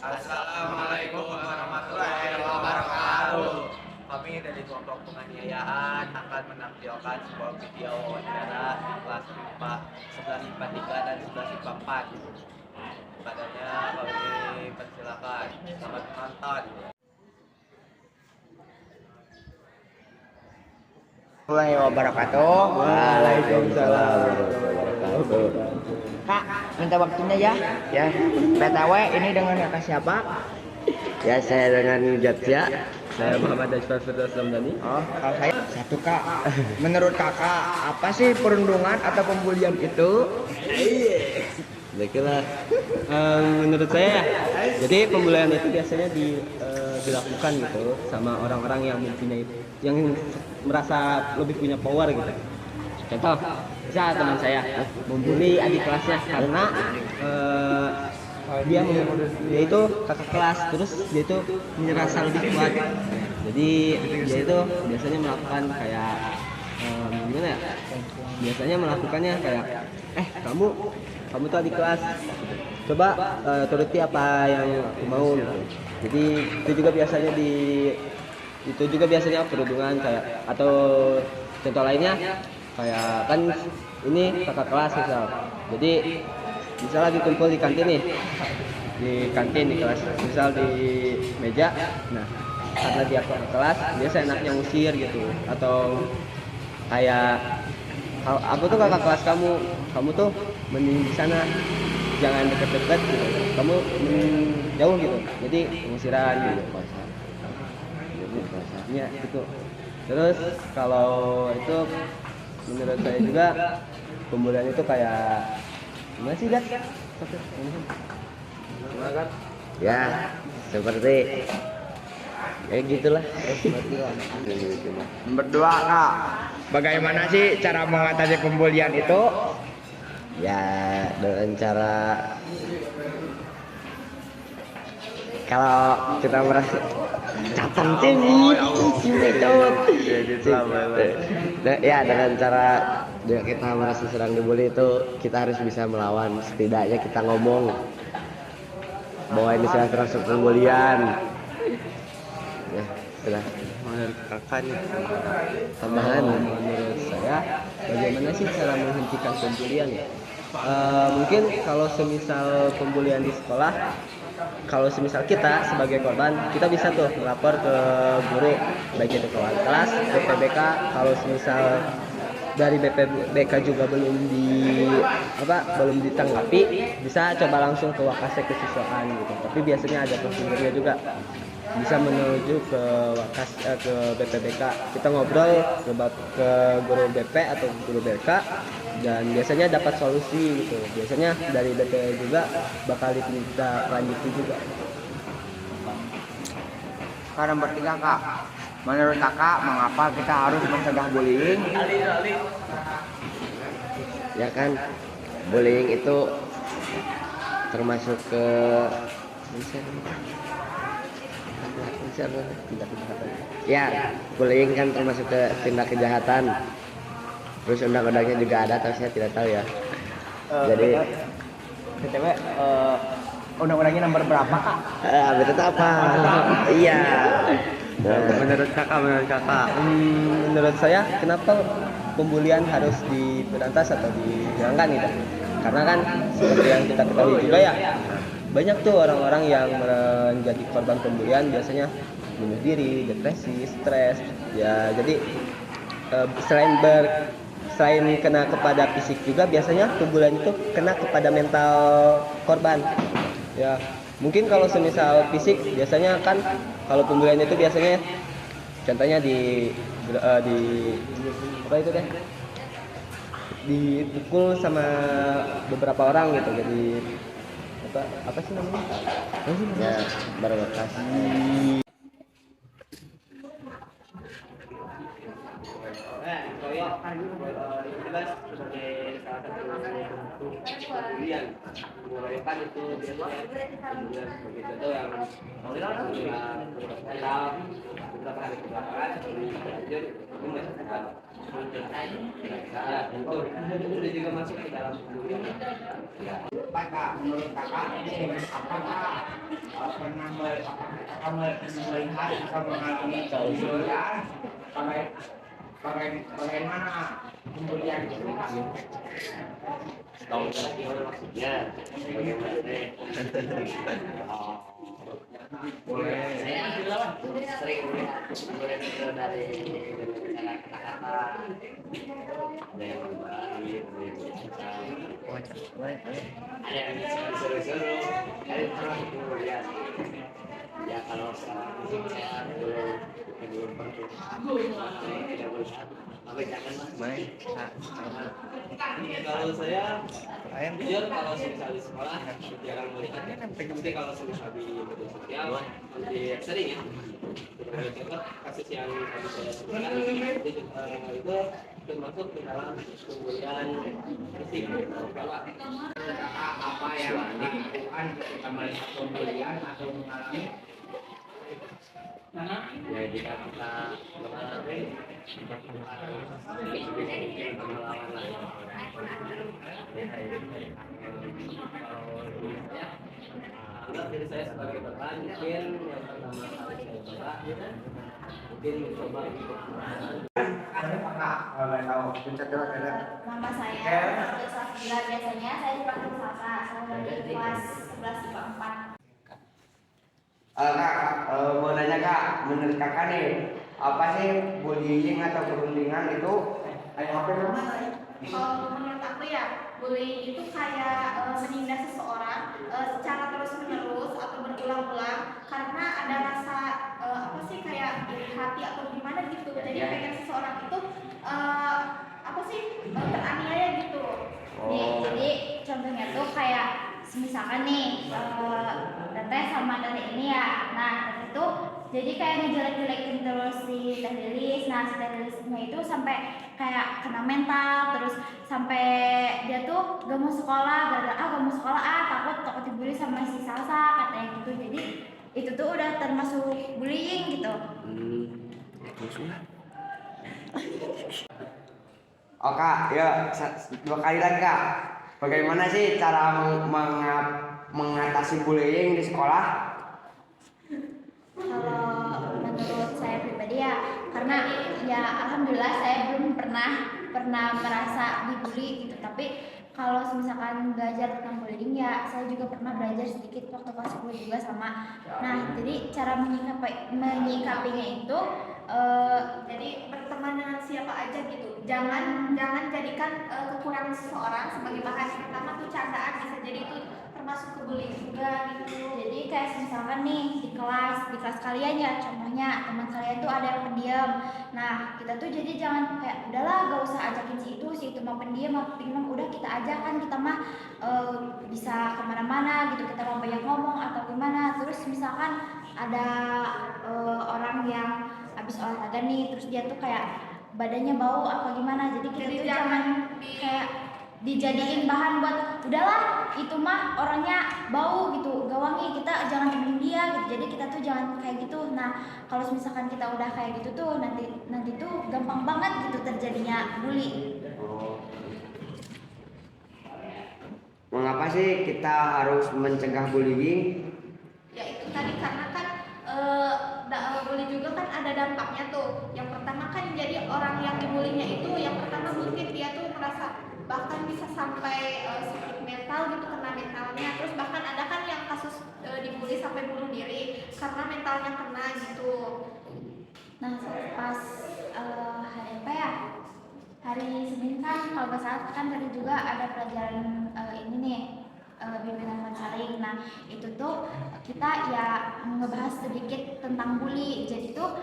Assalamualaikum warahmatullahi wabarakatuh. Kami dari kelompok penganiayaan akan menampilkan sebuah video wawancara di kelas IPA 11 IPA 3 dan 11 IPA 4. Padanya kami persilakan. Selamat menonton. Warahmatullahi wabarakatuh. Waalaikumsalam warahmatullahi wabarakatuh. Kak, minta waktunya ya. Ya, PTW ini dengan kakak siapa? ya saya dengan Jatya. Saya Muhammad Ajfar Firdaus Ramdhani. Oh, kalau saya satu kak. Menurut kakak, apa sih perundungan atau pembulian itu? Baiklah. Menurut saya, jadi pembulian itu biasanya dilakukan gitu sama orang-orang yang merasa lebih punya power gitu. Contoh, bisa teman saya membuli adik kelasnya karena dia itu kakak kelas, terus dia itu merasa lebih kuat. Jadi dia itu biasanya melakukan kayak gimana ya? Biasanya melakukannya kayak kamu tuh adik kelas, coba turuti apa yang aku mau gitu. Jadi itu juga biasanya perundungan kayak, atau contoh lainnya kayak kan ini kakak kelas misal. Jadi misalnya lagi kumpul di kantin nih, di kelas, misal di meja. Nah, karena dia kakak kelas, biasa enaknya usir gitu, atau kayak aku tuh kakak kelas kamu tuh mending di sana, jangan deket-deket gitu, kamu jauh gitu. Jadi pengusiran gitu. Ya itu. Terus kalau itu menurut saya juga pembulian itu kayak gimana sih, Dat? Ya, seperti gitulah. Berdua kak. Bagaimana sih cara mengatasi pembulian itu? Ya, dengan cara kalau kita merasa catang ya, dengan cara kita merasa sedang dibully itu kita harus bisa melawan. Setidaknya kita ngomong bahwa ini sudah termasuk pembulian. Ya, sudah. Menurut kakak nih, Tambahan. menurut saya bagaimana sih cara menghentikan pembulian ya? Mungkin kalau semisal pembulian di sekolah, kalau semisal kita sebagai korban, kita bisa tuh melapor ke guru, baik itu ke wali kelas, BPBK. Kalau semisal dari BPBK juga belum ditanggapi, bisa coba langsung ke Wakasek kesiswaan gitu. Tapi biasanya ada prosedurnya juga, bisa menuju ke ke BPBK. Kita ngobrol ke guru BP atau guru BK, dan biasanya dapat solusi gitu. Biasanya dari BP juga bakal kita lanjuti juga. Sekarang bertiga kak. Menurut kakak, mengapa kita harus mencegah bullying? Ya kan, bullying itu termasuk ke ya, bullying kan termasuk ke tindak kejahatan. Terus undang-undangnya juga ada, tapi saya tidak tahu ya. Jadi BTW, undang-undangnya nomor berapa kak? itu apa? Iya. Menurut kakak, menurut saya kenapa pembulian harus diberantas atau dihilangkan gitu? Karena kan seperti yang kita ketahui juga ya, banyak tuh orang-orang yang menjadi korban pembulian biasanya bunuh diri, depresi, stres. Ya jadi selain kena kepada fisik juga, biasanya pembulian itu kena kepada mental korban. Ya, mungkin kalau semisal fisik biasanya kan, kalau pembulian itu biasanya contohnya di apa itu deh, dipukul sama beberapa orang gitu. Jadi apa sih namanya? Ya, berbekas. Jelas sebagai salah satu bentuk pembulian. kan itu biasanya begitu tuh yang beberapa hari kebelakangan lanjut itu masih ya itu juga masuk ke dalam kuliah. Pak, Kak, menurut kakak ini apakah pernah melihat atau mengalami pembulian? Bagaimana pembulian itu? Tahu gimana maksudnya? Bagaimana? Saya sering melihat dari kata-kata ada yang berbalik, ada yang seru-seru, ada yang terus kemudian ya kalau saya belum pernah tidak melihat tapi jangan main Kalau saya jujur kalau semisal di sekolah jarang melihatnya, tapi kalau semisal di media sosial lebih sering ya. Contoh kasus yang tadi saya sebutkan itu termasuk ke dalam pembulian fisik. Kalau Apa yang dilakukan ketika melihat pembulian atau mengalami? ya jika kita mengalami pengalaman lain anggap diri saya sebagai korban, mungkin yang pertama kali saya coba mungkin mencoba untuk Ada Kak, kalau tahu pencet dulu ada. Nama saya Nadia Safira, biasanya saya dipanggil Sasa, saya dari kelas 11 IPA 4. Kak, mau nanya Kak, menurut kakak nih, apa sih bullying atau perundingan itu? Apa namanya? Kalau menurut aku ya, bullying itu kayak menindas seseorang secara terus-menerus atau berulang-ulang karena ada rasa apa sih kayak iri hati atau gimana gitu. Jadi pengen seseorang itu apa sih teraniaya gitu. Nih, jadi contohnya tuh kayak misalkan nih teteh sama tete ini ya. Nah, teteh itu jadi kayak ngejelek-jelekin terus si Teh Lilis. Nah, si Teh Lilisnya itu sampai kayak kena mental, terus sampai dia tuh gak mau sekolah, gak mau sekolah takut dibully sama si Salsa katanya gitu. Jadi itu tuh udah termasuk bullying gitu. Oh Kak, ya dua kali lagi Kak. Bagaimana sih cara mengatasi bullying di sekolah? Kalau menurut saya pribadi ya, karena ya alhamdulillah saya belum pernah merasa dibully gitu. Tapi kalau misalkan belajar tentang bullying ya, saya juga pernah belajar sedikit waktu kelas 10 juga sama. Nah, jadi cara menyikapinya itu jadi berteman dengan siapa aja gitu. Jangan jadikan kekurangan seseorang sebagai bahan. Pertama tuh candaan, bisa jadi itu termasuk ke bullying juga gitu. Jadi kayak misalkan nih di kelas kalian ya, contohnya teman kalian tuh ada yang pendiam. Nah, kita tuh jadi jangan kayak udahlah gak usah ajakin si itu mau pendiam, udah kita ajak kan, kita mah bisa kemana-mana gitu, kita mau banyak ngomong atau gimana. Terus misalkan ada orang yang habis olahraga nih, terus dia tuh kayak badannya bau apa gimana, jadi kita tuh jangan kayak dijadiin bahan buat udahlah itu mah orangnya bau gitu, gak wangi, kita jangan temenin dia gitu. Jadi kita tuh jangan kayak gitu. Nah, kalau misalkan kita udah kayak gitu tuh nanti tuh gampang banget gitu terjadinya bully. Mengapa sih kita harus mencegah bullying? Ya itu tadi karena kan bully juga kan ada dampaknya tuh. Yang pertama kan jadi orang yang dibulinya itu yang pertama mungkin dia tuh merasa bahkan bisa sampai sakit mental gitu, kena mentalnya. Terus bahkan ada kan yang kasus dibully sampai bunuh diri karena mentalnya kena gitu. Nah, pas hari apa ya? Hari Senin kan kalau nggak salah kan tadi juga ada pelajaran ini nih, bimbingan konseling. Nah, itu tuh kita ya ngebahas sedikit tentang bully. Jadi tuh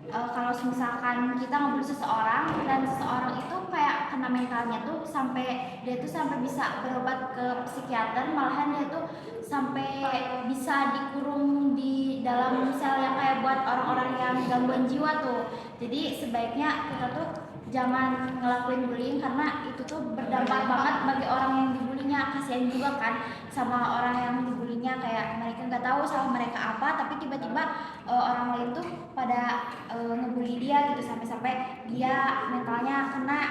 kalau misalkan kita ngobrol seseorang dan seseorang itu kayak kena mentalnya tuh sampai dia tuh sampai bisa berobat ke psikiater, malahan dia tuh sampai bisa dikurung di dalam sel yang kayak buat orang-orang yang gangguan jiwa tuh. Jadi sebaiknya kita tuh jangan ngelakuin bullying karena itu tuh berdampak banget bagi orang yang dibully nantinya kasihan juga kan sama orang yang dibulinya, kayak mereka nggak tahu salah mereka apa tapi tiba-tiba orang lain tuh pada ngebully dia gitu sampai-sampai dia mentalnya kena.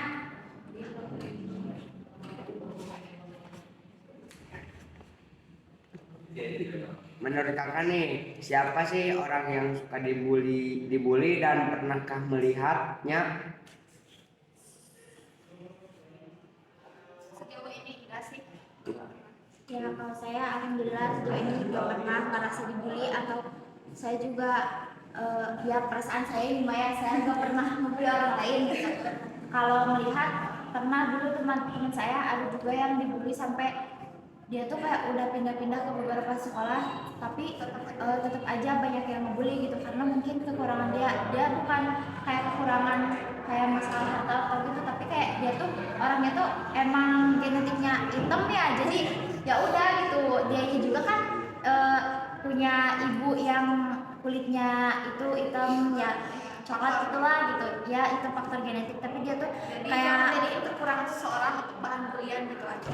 Menurut kakak nih, siapa sih orang yang suka dibully dan pernahkah melihatnya? Sejauh ini enggak sih. Ya kalau saya alhamdulillah sejauh ini juga pernah merasa dibully, atau saya juga ya perasaan saya lumayan, saya juga pernah membuli orang lain gitu. Kalau melihat pernah dulu teman-teman saya ada juga yang dibully sampai dia tuh kayak udah pindah-pindah ke beberapa sekolah tapi tetap aja banyak yang ngebully gitu, karena mungkin kekurangan dia bukan kayak kekurangan kayak masalah harta atau gitu, tapi kayak dia tuh orangnya tuh emang genetiknya hitam ya, jadi ya udah gitu. Dianya juga kan punya ibu yang kulitnya itu hitam ya, coklat gitulah gitu ya, itu faktor genetik, tapi dia tuh kayak jadi kekurangan seseorang untuk bahan bulian gitu aja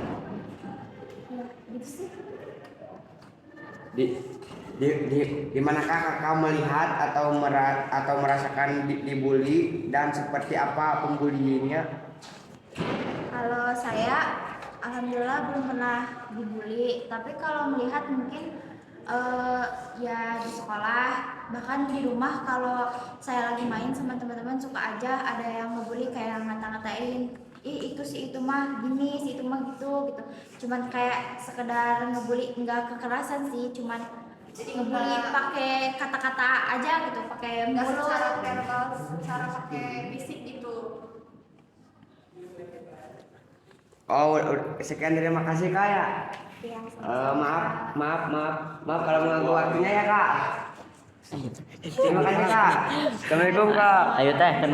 ya, gitu sih. Di manakah kakak melihat atau merasakan dibully dan seperti apa pembulinya? Kalau saya alhamdulillah belum pernah dibully, tapi kalau melihat mungkin ya di sekolah bahkan di rumah kalau saya lagi main sama teman-teman suka aja ada yang ngebully, kayak ngata-ngatain, ih itu si itu mah gini, si itu mah gitu gitu. Cuman kayak sekedar ngebully, enggak kekerasan sih, cuman ngebully pakai kata-kata aja gitu, pakai mulut, secara verbal, secara pakai fisik gitu. Oh, sekian, terima kasih kak ya. Maaf kalau mengganggu waktunya ya kak. Terima kasih kak. Assalamualaikum kak. Ayo teh, kan